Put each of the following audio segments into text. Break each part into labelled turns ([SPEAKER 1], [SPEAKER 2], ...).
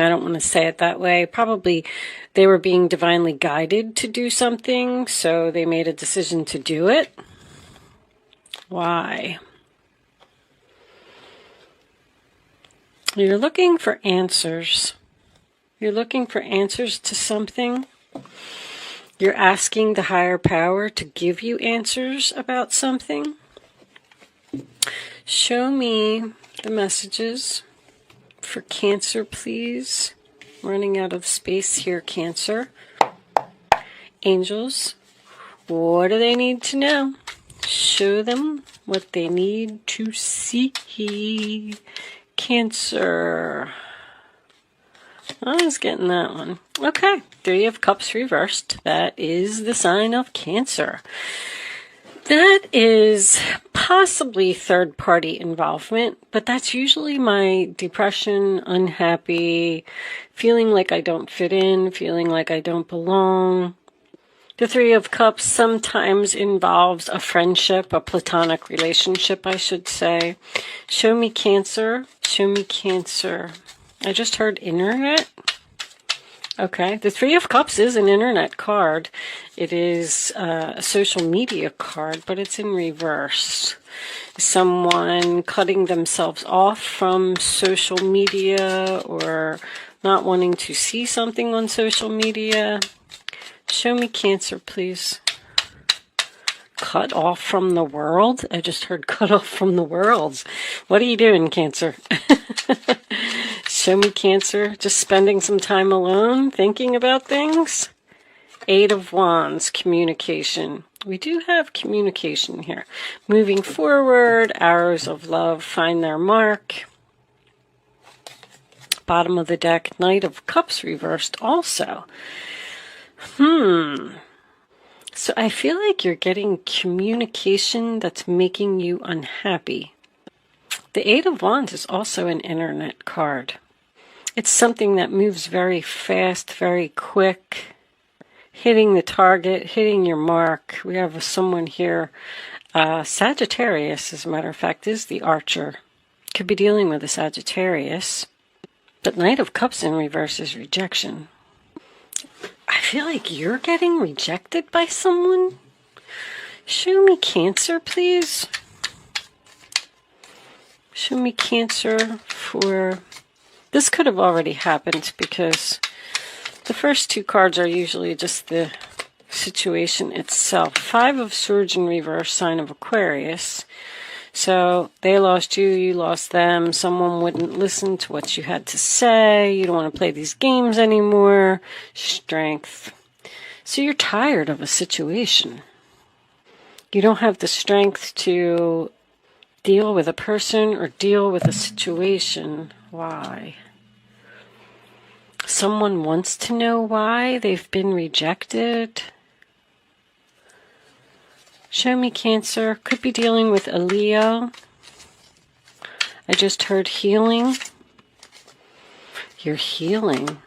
[SPEAKER 1] I don't want to say it that way. Probably they were being divinely guided to do something, so they made a decision to do it. Why? You're looking for answers. You're looking for answers to something. You're asking the higher power to give you answers about something. Show me the messages for Cancer, please. Running out of space here, Cancer. Angels, what do they need to know? Show them what they need to see. Cancer. I was getting that one. Okay, Three of Cups reversed. That is the sign of Cancer. That is possibly third-party involvement, but that's usually my depression, unhappy, feeling like I don't fit in, feeling like I don't belong. The Three of Cups sometimes involves a friendship, a platonic relationship, I should say. Show me Cancer. Show me Cancer. I just heard internet. Okay, the Three of Cups is an internet card. It is a social media card, but it's in reverse. Someone cutting themselves off from social media or not wanting to see something on social media. Show me Cancer, please. Cut off from the world? I just heard cut off from the world. What are you doing, Cancer? Show me Cancer. Just spending some time alone, thinking about things. Eight of Wands, communication. We do have communication here. Moving forward, arrows of love find their mark. Bottom of the deck, Knight of Cups reversed also. So I feel like you're getting communication that's making you unhappy. The Eight of Wands is also an internet card. It's something that moves very fast, very quick, hitting the target, hitting your mark. We have someone here, Sagittarius, as a matter of fact, is the Archer. Could be dealing with a Sagittarius. But Knight of Cups in reverse is rejection. I feel like you're getting rejected by someone. Show me Cancer, please. Show me Cancer for... This could have already happened because the first two cards are usually just the situation itself. Five of Swords in reverse, sign of Aquarius. So they lost you, you lost them. Someone wouldn't listen to what you had to say. You don't want to play these games anymore. Strength. So you're tired of a situation. You don't have the strength to deal with a person or deal with a situation. Why? Someone wants to know why they've been rejected. Show me Cancer. Could be dealing with a Leo. I just heard healing. You're healing.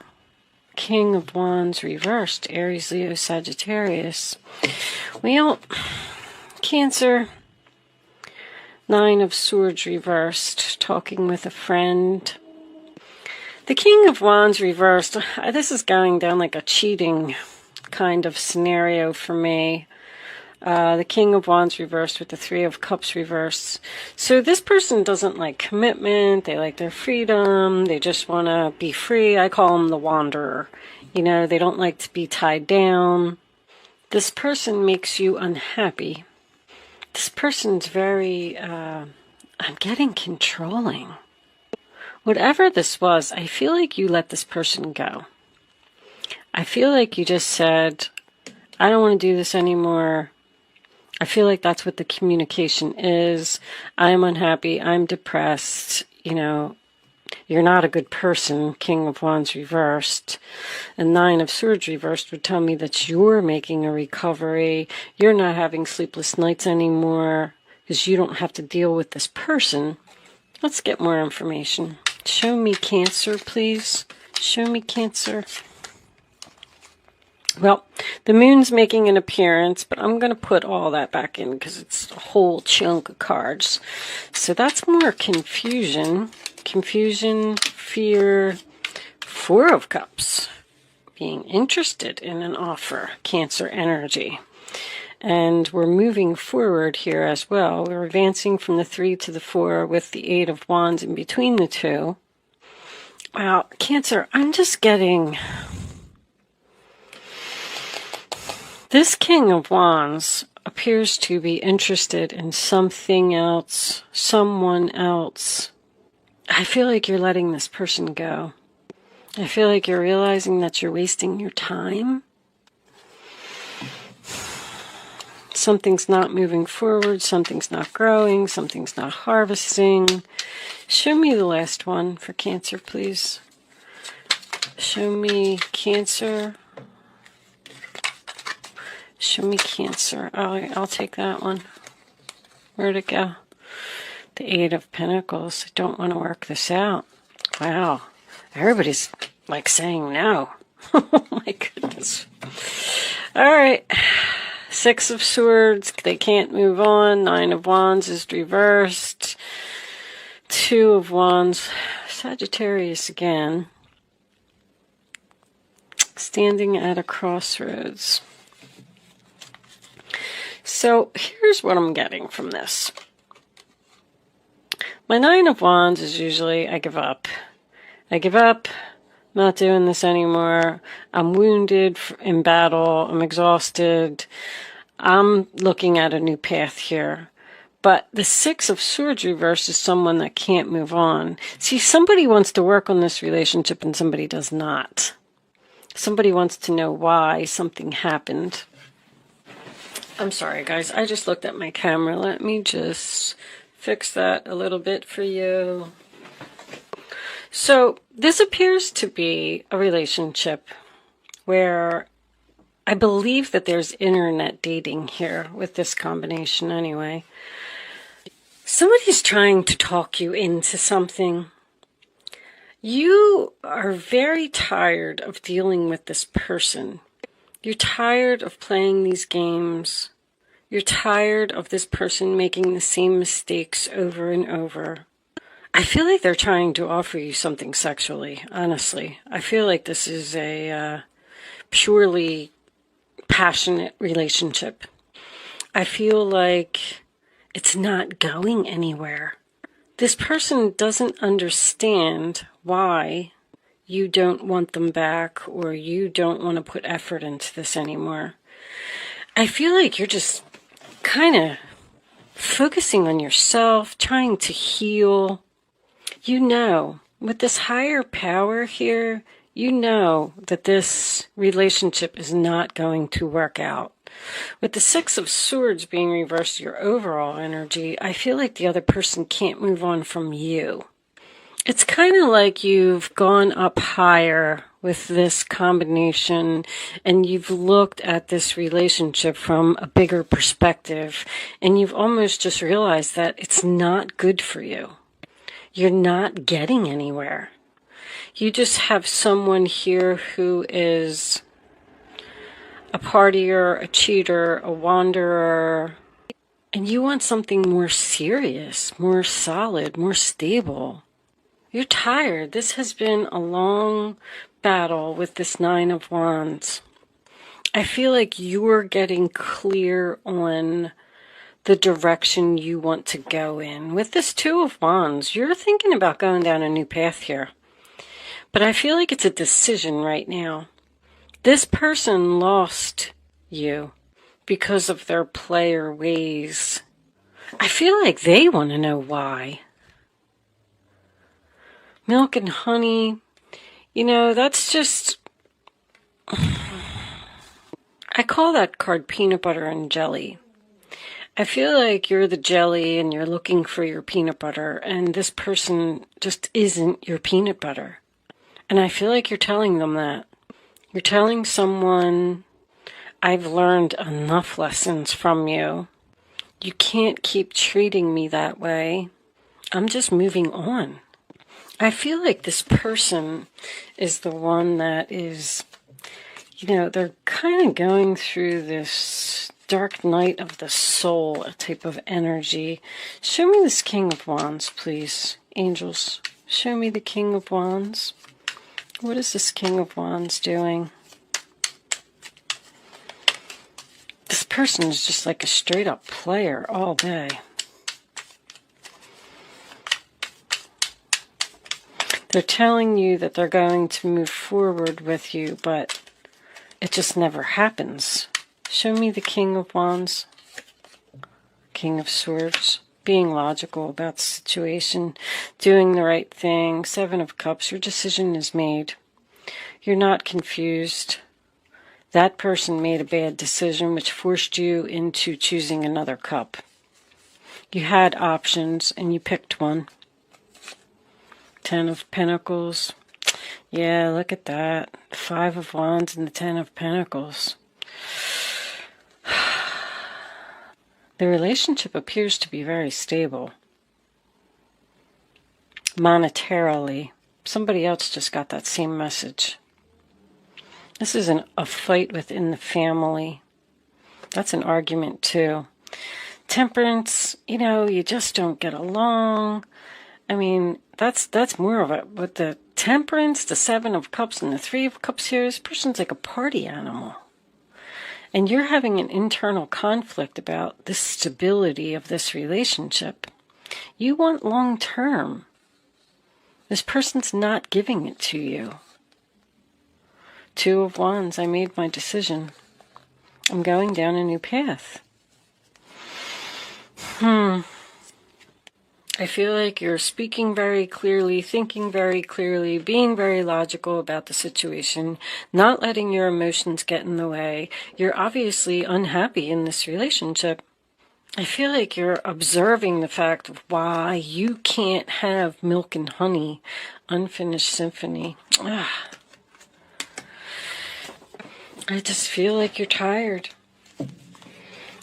[SPEAKER 1] King of Wands reversed. Aries, Leo, Sagittarius. Well, Cancer. Nine of Swords reversed. Talking with a friend. The King of Wands reversed. This is going down like a cheating kind of scenario for me. The King of Wands reversed with the Three of Cups reversed. So this person doesn't like commitment. They like their freedom. They just want to be free. I call them the wanderer. You know, they don't like to be tied down. This person makes you unhappy. This person's very, I'm getting controlling. Whatever this was, I feel like you let this person go. I feel like you just said, I don't want to do this anymore. I feel like that's what the communication is. I'm unhappy. I'm depressed. You know, you're not a good person. King of Wands reversed. And Nine of Swords reversed would tell me that you're making a recovery. You're not having sleepless nights anymore because you don't have to deal with this person. Let's get more information. Show me Cancer, please. Show me Cancer. Well, the moon's making an appearance, but I'm going to put all that back in because it's a whole chunk of cards. So that's more confusion. Confusion, fear, Four of Cups. Being interested in an offer. Cancer energy. And we're moving forward here as well. We're advancing from the 3 to the 4 with the 8 of Wands in between the two. Wow, Cancer, I'm just getting... This King of Wands appears to be interested in something else, someone else. I feel like you're letting this person go. I feel like you're realizing that you're wasting your time. Something's not moving forward, something's not growing, something's not harvesting. Show me the last one for Cancer, please. Show me Cancer. Show me Cancer. I'll take that one. Where'd it go? The 8 of Pentacles. I don't want to work this out. Wow. Everybody's like saying no. Oh my goodness. All right. 6 of Swords, they can't move on. 9 of Wands is reversed. 2 of Wands, Sagittarius again. Standing at a crossroads. So here's what I'm getting from this. My 9 of Wands is usually, I give up. I give up. Not doing this anymore. I'm wounded in battle. I'm exhausted. I'm looking at a new path here. But the 6 of Swords reverse is someone that can't move on. See, somebody wants to work on this relationship and somebody does not. Somebody wants to know why something happened. I'm sorry, guys. I just looked at my camera. Let me just fix that a little bit for you. So this appears to be a relationship where I believe that there's internet dating here with this combination anyway. Somebody's trying to talk you into something. You are very tired of dealing with this person. You're tired of playing these games. You're tired of this person making the same mistakes over and over. I feel like they're trying to offer you something sexually, honestly. I feel like this is a purely passionate relationship. I feel like it's not going anywhere. This person doesn't understand why you don't want them back or you don't want to put effort into this anymore. I feel like you're just kind of focusing on yourself, trying to heal. You know, with this higher power here, you know that this relationship is not going to work out. With the 6 of Swords being reversed, your overall energy, I feel like the other person can't move on from you. It's kind of like you've gone up higher with this combination and you've looked at this relationship from a bigger perspective and you've almost just realized that it's not good for you. You're not getting anywhere. You just have someone here who is a partier, a cheater, a wanderer, and you want something more serious, more solid, more stable. You're tired. This has been a long battle with this 9 of Wands. I feel like you're getting clear on the direction you want to go in. With this 2 of Wands, you're thinking about going down a new path here. But I feel like it's a decision right now. This person lost you because of their player ways. I feel like they want to know why. Milk and honey, you know, that's just... I call that card peanut butter and jelly. I feel like you're the jelly and you're looking for your peanut butter, and this person just isn't your peanut butter. And I feel like you're telling them that. You're telling someone, I've learned enough lessons from you. You can't keep treating me that way. I'm just moving on. I feel like this person is the one that is, you know, they're kind of going through this dark night of the soul, a type of energy. Show me this King of Wands, please. Angels, show me the King of Wands. What is this King of Wands doing? This person is just like a straight up player all day. They're telling you that they're going to move forward with you, but it just never happens. Show me the King of Wands. King of Swords. Being logical about the situation. Doing the right thing. Seven of Cups. Your decision is made. You're not confused. That person made a bad decision which forced you into choosing another cup. You had options and you picked one. Ten of Pentacles. Yeah, look at that. Five of Wands and the Ten of Pentacles. The relationship appears to be very stable. Monetarily. Somebody else just got that same message. This isn't a fight within the family. That's an argument too. Temperance, you know, you just don't get along. I mean, that's more of it. With the Temperance, the Seven of Cups, and the Three of Cups here, this person's like a party animal. And you're having an internal conflict about the stability of this relationship. You want long term. This person's not giving it to you. Two of Wands, I made my decision. I'm going down a new path. I feel like you're speaking very clearly, thinking very clearly, being very logical about the situation, not letting your emotions get in the way. You're obviously unhappy in this relationship. I feel like you're observing the fact of why you can't have milk and honey, unfinished symphony. I just feel like you're tired.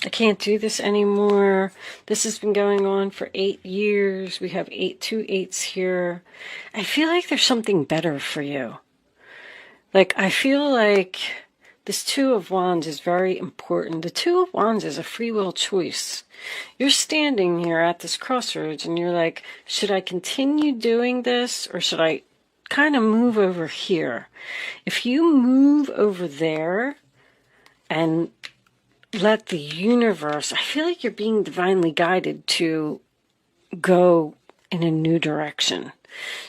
[SPEAKER 1] I can't do this anymore. This has been going on for 8 years. We have 2 8s here. I feel like there's something better for you. Like, I feel like this Two of Wands is very important. The Two of Wands is a free will choice. You're standing here at this crossroads and you're like, should I continue doing this or should I kind of move over here? If you move over there and let the universe, I feel like you're being divinely guided to go in a new direction.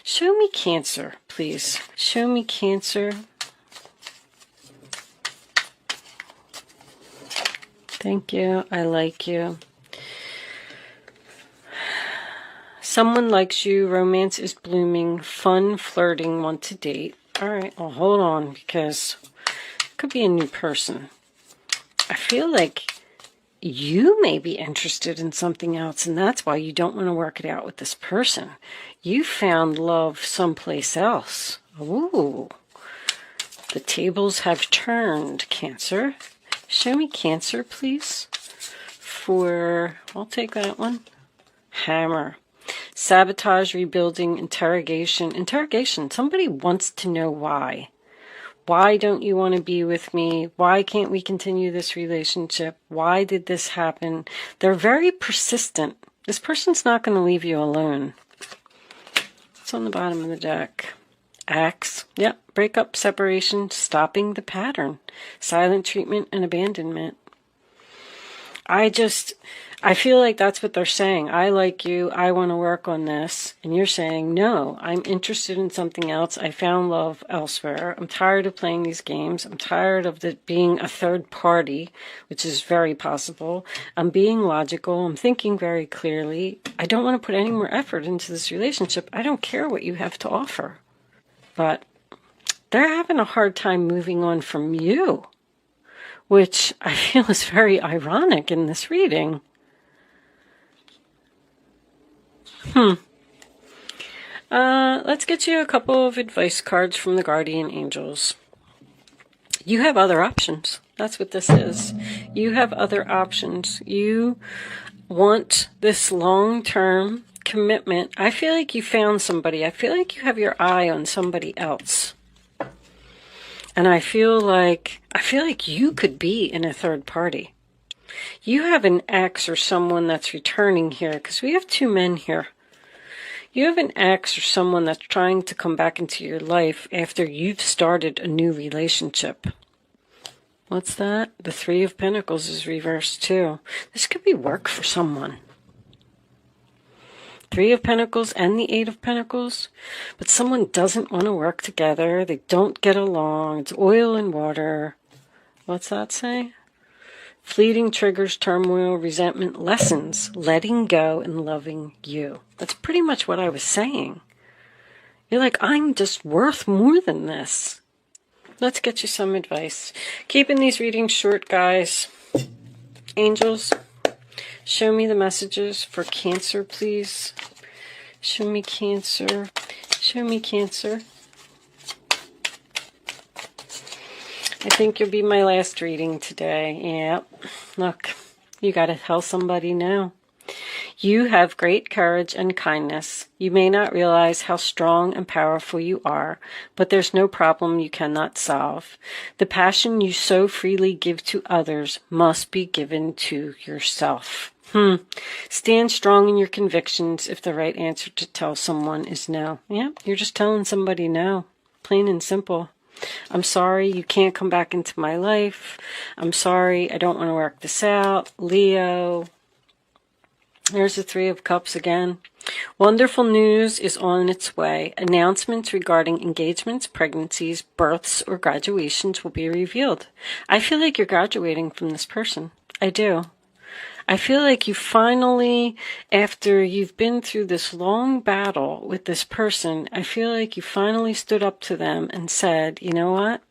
[SPEAKER 1] Show me Cancer, please. Show me Cancer. Thank you. I like you. Someone likes you. Romance is blooming. Fun, flirting, want to date. All right, well, hold on, because it could be a new person. I feel like you may be interested in something else, and that's why you don't want to work it out with this person. You found love someplace else. Ooh. The tables have turned, Cancer. Show me Cancer, please. I'll take that one. Hammer. Sabotage, rebuilding, interrogation. Interrogation. Somebody wants to know why. Why don't you want to be with me? Why can't we continue this relationship? Why did this happen? They're very persistent. This person's not going to leave you alone. It's on the bottom of the deck. Axe. Yep. Breakup, separation, stopping the pattern. Silent treatment and abandonment. I feel like that's what they're saying. I like you. I want to work on this. And you're saying, no, I'm interested in something else. I found love elsewhere. I'm tired of playing these games. I'm tired of it being a third party, which is very possible. I'm being logical. I'm thinking very clearly. I don't want to put any more effort into this relationship. I don't care what you have to offer. But they're having a hard time moving on from you, which I feel is very ironic in this reading. Let's get you a couple of advice cards from the guardian angels. You have other options. That's what this is. You have other options. You want this long-term commitment. I feel like you found somebody. I feel like you have your eye on somebody else. And I feel like you could be in a third party. You have an ex or someone that's returning here, because we have 2 men here. You have an ex or someone that's trying to come back into your life after you've started a new relationship. What's that? The Three of Pentacles is reversed too. This could be work for someone. Three of Pentacles and the Eight of Pentacles. But someone doesn't want to work together. They don't get along. It's oil and water. What's that say? Fleeting triggers, turmoil, resentment, lessons, letting go and loving you. That's pretty much what I was saying. You're like, I'm just worth more than this. Let's get you some advice. Keeping these readings short, guys. Angels, show me the messages for Cancer, please. Show me Cancer. Show me Cancer. I think you'll be my last reading today. Yep. Look, you got to tell somebody now. You have great courage and kindness. You may not realize how strong and powerful you are, but there's no problem you cannot solve. The passion you so freely give to others must be given to yourself. Stand strong in your convictions if the right answer to tell someone is no. Yeah, you're just telling somebody no. Plain and simple. I'm sorry you can't come back into my life. I'm sorry I don't want to work this out. Leo. There's the Three of Cups again. Wonderful news is on its way. Announcements regarding engagements, pregnancies, births, or graduations will be revealed. I feel like you're graduating from this person. I do. I feel like you finally, after you've been through this long battle with this person, I feel like you finally stood up to them and said, you know what?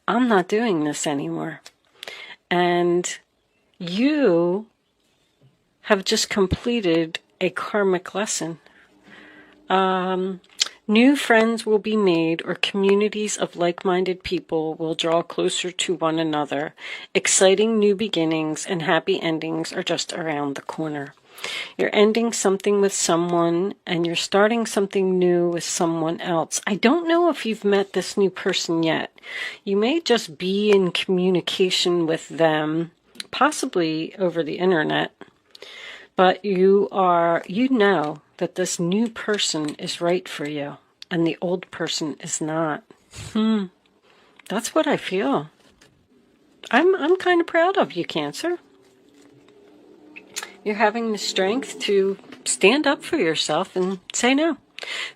[SPEAKER 1] I'm not doing this anymore. And you have just completed a karmic lesson. New friends will be made, or communities of like-minded people will draw closer to one another. Exciting new beginnings and happy endings are just around the corner. You're ending something with someone, and you're starting something new with someone else. I don't know if you've met this new person yet. You may just be in communication with them, possibly over the internet. But you know that this new person is right for you, and the old person is not. That's what I feel. I'm kind of proud of you, Cancer. You're having the strength to stand up for yourself and say no.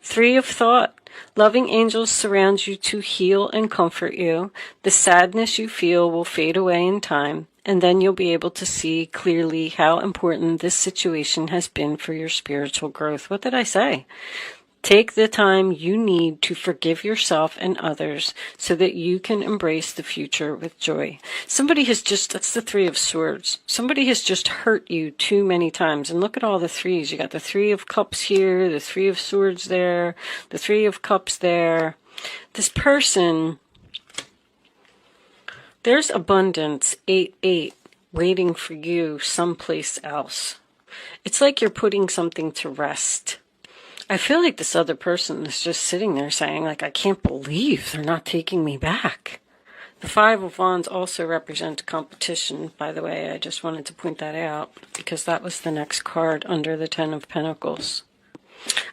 [SPEAKER 1] Three of Thought. Loving angels surround you to heal and comfort you. The sadness you feel will fade away in time, and then you'll be able to see clearly how important this situation has been for your spiritual growth. What did I say? Take the time you need to forgive yourself and others so that you can embrace the future with joy. That's the Three of Swords. Somebody has just hurt you too many times. And look at all the threes. You got the Three of Cups here, the Three of Swords there, the Three of Cups there. This person, there's abundance, 8-8, waiting for you someplace else. It's like you're putting something to rest. I feel like this other person is just sitting there saying, like, I can't believe they're not taking me back. The Five of Wands also represents competition, by the way. I just wanted to point that out because that was the next card under the Ten of Pentacles.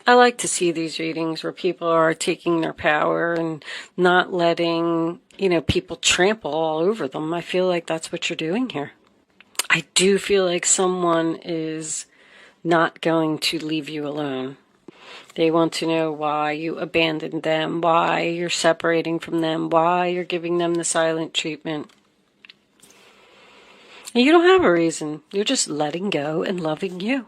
[SPEAKER 1] I like to see these readings where people are taking their power and not letting, people trample all over them. I feel like that's what you're doing here. I do feel like someone is not going to leave you alone. They want to know why you abandoned them, why you're separating from them, why you're giving them the silent treatment. And you don't have a reason. You're just letting go and loving you.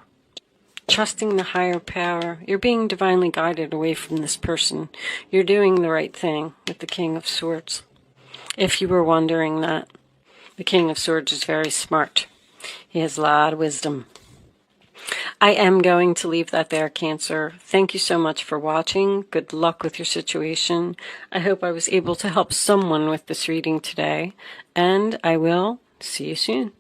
[SPEAKER 1] Trusting the higher power. You're being divinely guided away from this person. You're doing the right thing with the King of Swords. If you were wondering that, the King of Swords is very smart. He has a lot of wisdom. I am going to leave that there, Cancer. Thank you so much for watching. Good luck with your situation. I hope I was able to help someone with this reading today, and I will see you soon.